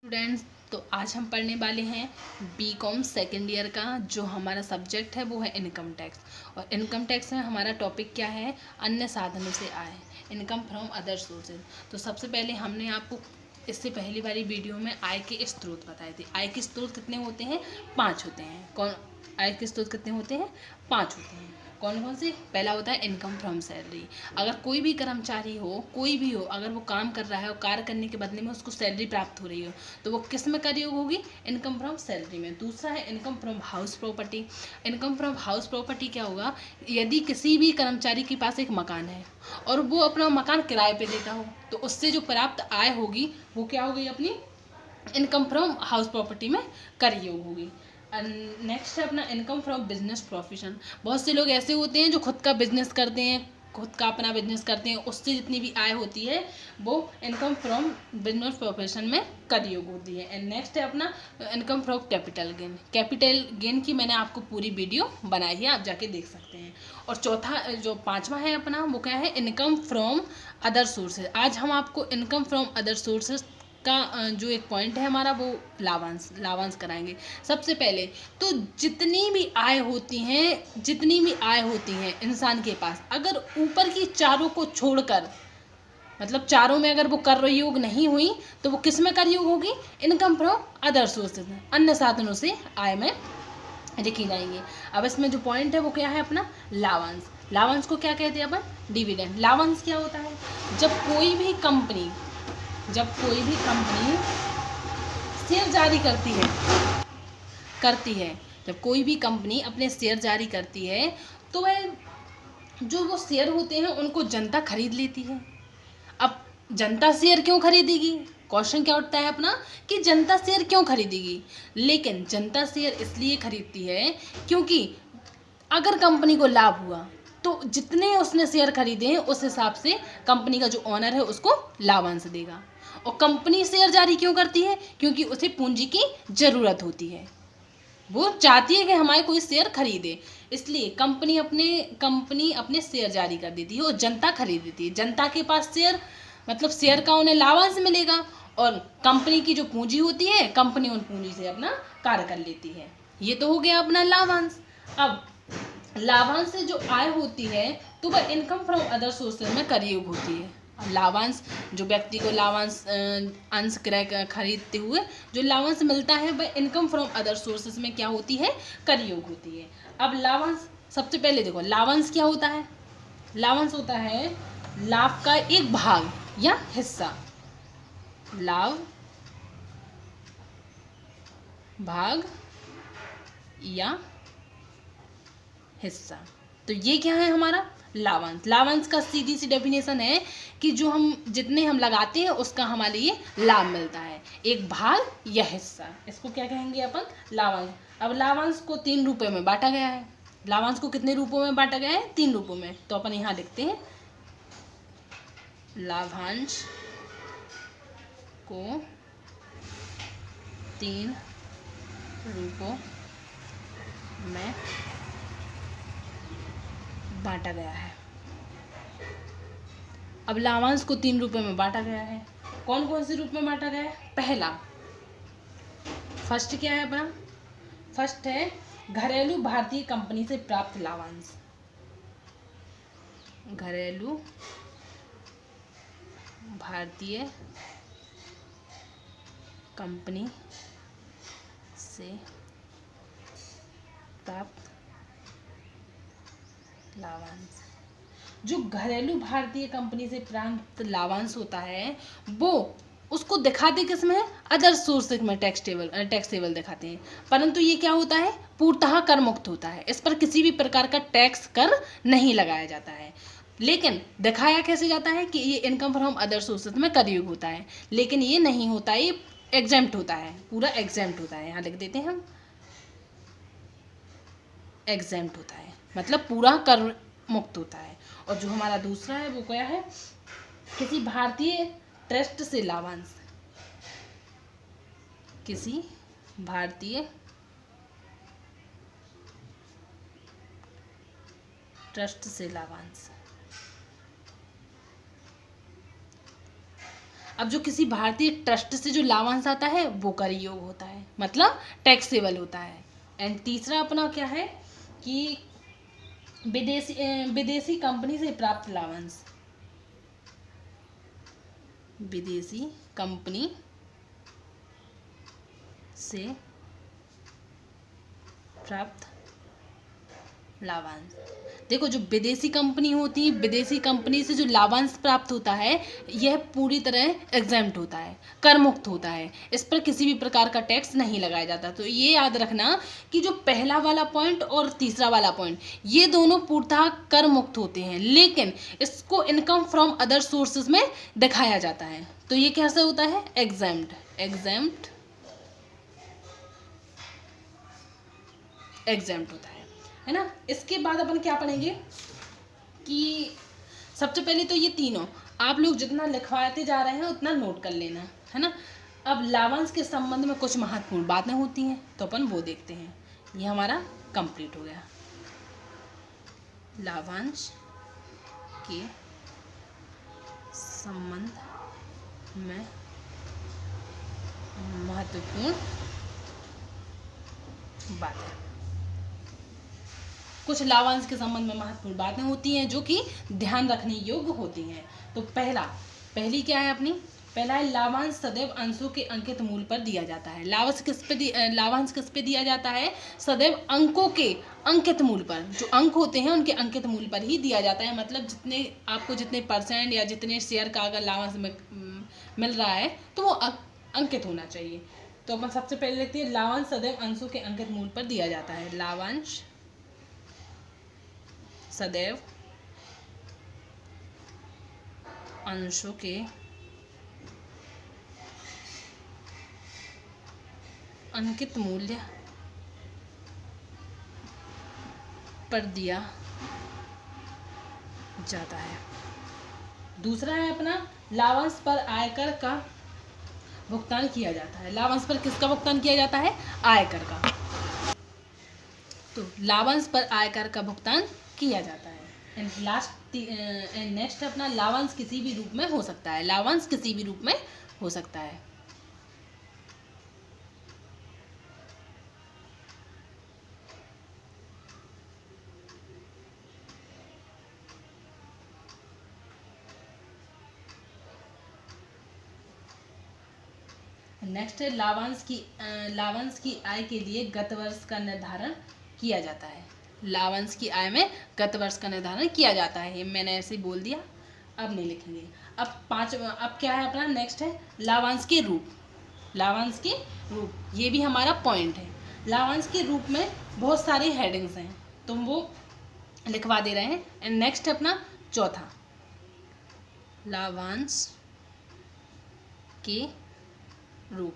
Students, तो आज हम पढ़ने वाले हैं बीकॉम सेकेंड ईयर का। जो हमारा सब्जेक्ट है वो है इनकम टैक्स। और इनकम टैक्स में हमारा टॉपिक क्या है? अन्य साधनों से आय, इनकम फ्रॉम अदर सोर्सेज। तो सबसे पहले हमने आपको इससे पहली वाली वीडियो में आय के स्रोत बताए थे। आय के स्रोत कितने होते हैं? 5 होते हैं। कौन आय के स्रोत कितने होते हैं? 5 होते हैं। कौन कौन से? पहला होता है इनकम फ्रॉम सैलरी। अगर कोई भी कर्मचारी हो, कोई भी हो, अगर वो काम कर रहा है और कार्य करने के बदले में उसको सैलरी प्राप्त हो रही हो तो वो किस में प्रयोग होगी? इनकम फ्रॉम सैलरी में। दूसरा है income from house property. Income from house property क्या होगा? यदि किसी भी कर्मचारी के पास एक मकान है और वो अपना मकान किराए पे देता हो तो उससे जो प्राप्त आय होगी वो क्या होगी? अपनी इनकम फ्रॉम हाउस प्रॉपर्टी में प्रयोग होगी। नेक्स्ट है अपना इनकम फ्रॉम बिजनेस प्रोफेशन। बहुत से लोग ऐसे होते हैं जो खुद का बिजनेस करते हैं, खुद का अपना बिजनेस करते हैं, उससे जितनी भी आय होती है वो इनकम फ्रॉम बिजनेस प्रोफेशन में प्रयोग होती है। एंड नेक्स्ट है अपना income from capital gain. Capital gain की मैंने आपको पूरी वीडियो बनाई है, आप जाके देख सकते हैं। और चौथा जो पांचवा है अपना वो क्या है? Income from other sources. आज हम आपको इनकम फ्रॉम अदर सोर्सेज का जो एक पॉइंट है हमारा वो लाभांश कराएंगे। सबसे पहले तो जितनी भी आय होती हैं इंसान के पास, अगर ऊपर की चारों को छोड़कर, मतलब चारों में अगर वो कर योग नहीं हुई तो वो किस में कर योग होगी? इनकम फ्रॉम अदर सोर्सेज, अन्य साधनों से आय में लिखी जाएंगी। अब इसमें जो पॉइंट है वो क्या है? अपना लाभांश। लाभांश को क्या कहते हैं अपन? डिविडेंड। लाभांश क्या होता है? जब कोई भी कंपनी शेयर जारी करती है, जब कोई भी कंपनी अपने शेयर जारी करती है तो वह जो वो शेयर होते हैं उनको जनता खरीद लेती है। अब जनता शेयर क्यों खरीदेगी? क्वेश्चन क्या उठता है अपना कि जनता शेयर क्यों खरीदेगी? लेकिन जनता शेयर इसलिए खरीदती है क्योंकि अगर कंपनी को लाभ हुआ तो जितने उसने शेयर खरीदे हैं उस हिसाब से कंपनी का जो ऑनर है उसको लाभांश देगा। और कंपनी शेयर जारी क्यों करती है? क्योंकि उसे पूंजी की जरूरत होती है, वो चाहती है कि हमारे कोई शेयर खरीदे, इसलिए कंपनी अपने शेयर जारी कर देती है और जनता खरीद देती है। जनता के पास शेयर, मतलब शेयर का उन्हें लाभांश मिलेगा और कंपनी की जो पूंजी होती है कंपनी उन पूंजी से अपना कार्य कर लेती है। ये तो हो गया अपना लाभांश। अब लाभांश से जो आय होती है तो वह इनकम फ्रॉम अदर सोर्सेज में प्रयोग होती है। लाभांश, जो व्यक्ति को लाभांश अंश क्रय खरीदते हुए जो लाभांश मिलता है वह इनकम फ्रॉम अदर सोर्सेज में क्या होती है? प्रयोग होती है। अब लाभांश, सबसे पहले देखो लाभांश क्या होता है? लाभांश होता है लाभ का एक भाग या हिस्सा। लाभ, भाग या हिस्सा। तो ये क्या है हमारा? लाभांश। लाभांश का सीधी सी डेफिनेशन है कि जो जितने हम लगाते हैं उसका हमारे लिए लाभ मिलता है, एक भाग या हिस्सा। इसको क्या कहेंगे अपन? लाभांश। अब लाभांश को 3 रूपों में बांटा गया है। लाभांश को कितने रूपों में बांटा गया है? 3 रूपों में। तो अपन यहाँ लिखते हैं लाभांश को 3 रूपों में बांटा गया है। अब लाभांश को 3 रूपों में बांटा गया है। कौन कौन से रूप में बांटा गया है? पहला, फर्स्ट क्या है अपना? फर्स्ट है घरेलू भारतीय कंपनी से प्राप्त लाभांश। घरेलू भारतीय कंपनी से प्राप्त लाभांश। जो घरेलू भारतीय कंपनी से प्राप्त लाभांश होता है वो उसको दिखाते किसमें है? अदर सोर्सेज में टैक्सेबल दिखाते हैं। परंतु ये क्या होता है? पूर्णतः कर मुक्त होता है। इस पर किसी भी प्रकार का टैक्स कर नहीं लगाया जाता है। लेकिन दिखाया कैसे जाता है कि ये इनकम फ्रॉम अदर सोर्सेज में प्रयोग होता है, लेकिन ये नहीं होता है, ये एग्जेम्प्ट होता है, पूरा एग्जेम्प्ट होता है। यहाँ लिख देते हैं हम, एग्जेम्प्ट होता है मतलब पूरा कर मुक्त होता है। और जो हमारा दूसरा है वो क्या है? किसी भारतीय ट्रस्ट से लाभांश। किसी भारतीय ट्रस्ट से लाभांश। अब जो किसी भारतीय ट्रस्ट से जो लाभांश आता है वो कर योग होता है, मतलब टैक्सेबल होता है। एंड तीसरा अपना क्या है कि विदेशी कंपनी से प्राप्त लाभांश, विदेशी कंपनी से प्राप्त लाभांश। देखो जो विदेशी कंपनी होती है, विदेशी कंपनी से जो लाभांश प्राप्त होता है यह पूरी तरह एग्जेम्प्ट होता है, कर मुक्त होता है, इस पर किसी भी प्रकार का टैक्स नहीं लगाया जाता। तो ये याद रखना कि जो पहला वाला पॉइंट और तीसरा वाला पॉइंट ये दोनों पूर्णतः कर मुक्त होते हैं, लेकिन इसको इनकम फ्रॉम अदर सोर्सेज में दिखाया जाता है। तो ये कैसे होता है, एग्जेम्प्ट, एग्जेम्प्ट एग्जेम्प्ट होता है ना। इसके बाद अपन क्या पढ़ेंगे कि सबसे पहले तो ये तीनों आप लोग जितना लिखवाते जा रहे हैं उतना नोट कर लेना है ना। अब लाभांश के संबंध में कुछ महत्वपूर्ण बातें होती हैं तो अपन वो देखते हैं। ये हमारा कंप्लीट हो गया, लाभांश के संबंध में महत्वपूर्ण बातें। कुछ लाभांश के संबंध में महत्वपूर्ण बातें होती हैं जो कि ध्यान रखने योग्य होती हैं। तो पहली क्या है अपनी, पहला है लाभांश सदैव अंशों के अंकित मूल्य पर दिया जाता है। लाभांश किस पे दिया जाता है, सदैव अंकों के अंकित मूल्य पर, जो अंक होते हैं उनके अंकित मूल्य पर ही दिया जाता है। मतलब जितने परसेंट या जितने शेयर का अगर लाभांश मिल रहा है तो वो अंकित होना चाहिए। तो अपन सबसे पहले लिखते हैं लाभांश सदैव अंशों के अंकित मूल्य पर दिया जाता है। लाभांश सदैव अंशों के अंकित मूल्य पर दिया जाता है। दूसरा है अपना लाभांश पर आयकर का भुगतान किया जाता है। लाभांश पर किसका भुगतान किया जाता है, आयकर का। तो लाभांश पर आयकर का भुगतान किया जाता है। एंड नेक्स्ट अपना लाभांश किसी भी रूप में हो सकता है। लाभांश किसी भी रूप में हो सकता है। नेक्स्ट है लाभांश की आय के लिए गत वर्ष का निर्धारण किया जाता है। लाभांश की आय में गत वर्ष का निर्धारण किया जाता है। ये मैंने ऐसे ही बोल दिया, अब नहीं लिखेंगे। अब क्या है अपना, नेक्स्ट है लाभांश के रूप। लाभांश के रूप ये भी हमारा पॉइंट है। लाभांश के रूप में बहुत सारे हेडिंग्स हैं तो वो लिखवा दे रहे हैं। एंड नेक्स्ट अपना चौथा, लाभांश के रूप।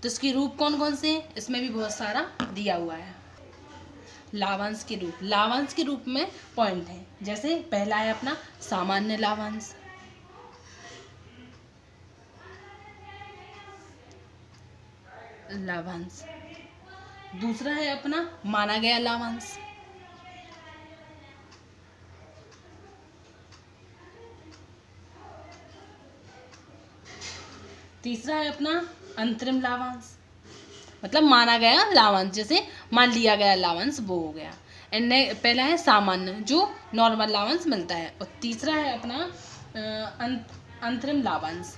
तो इसके रूप कौन कौन से हैं, इसमें भी बहुत सारा दिया हुआ है। लाभांश के रूप, लाभांश के रूप में पॉइंट है, जैसे पहला है अपना सामान्य लाभांश, दूसरा है अपना माना गया लाभांश, तीसरा है अपना अंतरिम लाभांश, मतलब माना गया लाभांश, जैसे मान लिया गया लाभांश वो हो गया। एंड पहला है सामान्य जो नॉर्मल लाभांश मिलता है, और तीसरा है अपना अंतरिम लाभांश।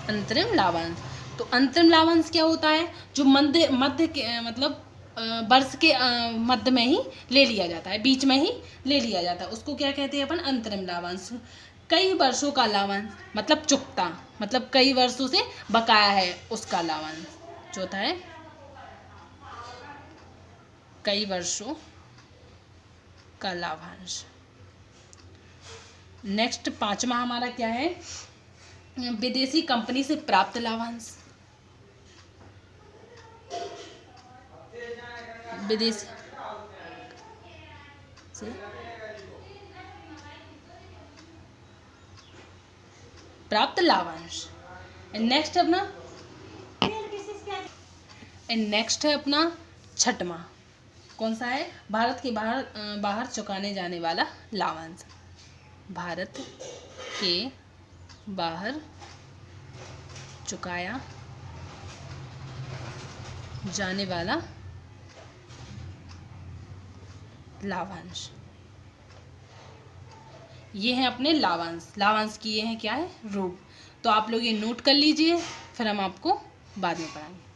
अंतरिम लाभांश, तो अंतरिम लाभांश क्या होता है, जो मध्य के मतलब वर्ष के मध्य में ही ले लिया जाता है, बीच में ही ले लिया जाता है, उसको क्या कहते हैं अपन, अंतरिम लाभांश। कई वर्षों का लाभांश मतलब चुकता, मतलब कई वर्षों से बकाया है उसका लाभांश। चौथा है कई वर्षों का लाभांश। नेक्स्ट पांचवा हमारा क्या है, विदेशी कंपनी से प्राप्त लाभांश। विदेशी से प्राप्त लाभांश। नेक्स्ट है अपना छठवां, कौन सा है? भारत के बाहर चुकाने जाने वाला लाभांश। भारत के बाहर चुकाया जाने वाला लाभांश। ये है अपने लाभांश। लाभांश की ये है क्या है? रूप। तो आप लोग ये नोट कर लीजिए, फिर हम आपको बाद में पढ़ाएंगे।